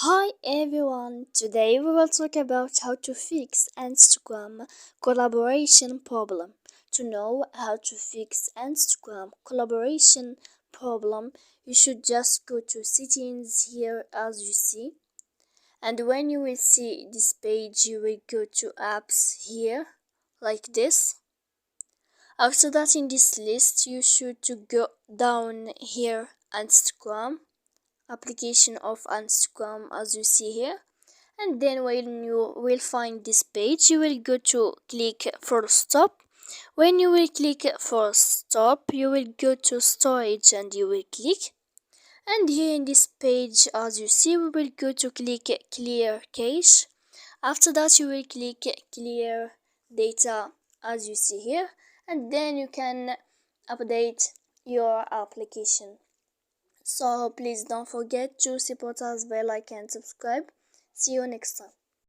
Hi everyone, today we will talk about how to fix Instagram collaboration problem. To know how to fix Instagram collaboration problem, you should just go to settings here as you see. And when you will see this page, you will go to apps here like this. After that, in this list, you should to go down here Instagram, application of Instagram as you see here. And then when you will find this page, you will go to click for stop. When you will click for stop, you will go to storage and you will click. And here in this page, as you see, we will go to click clear cache. After that, you will click clear data as you see here, and then you can update your application. So please don't forget to support us by like and subscribe. See you next time.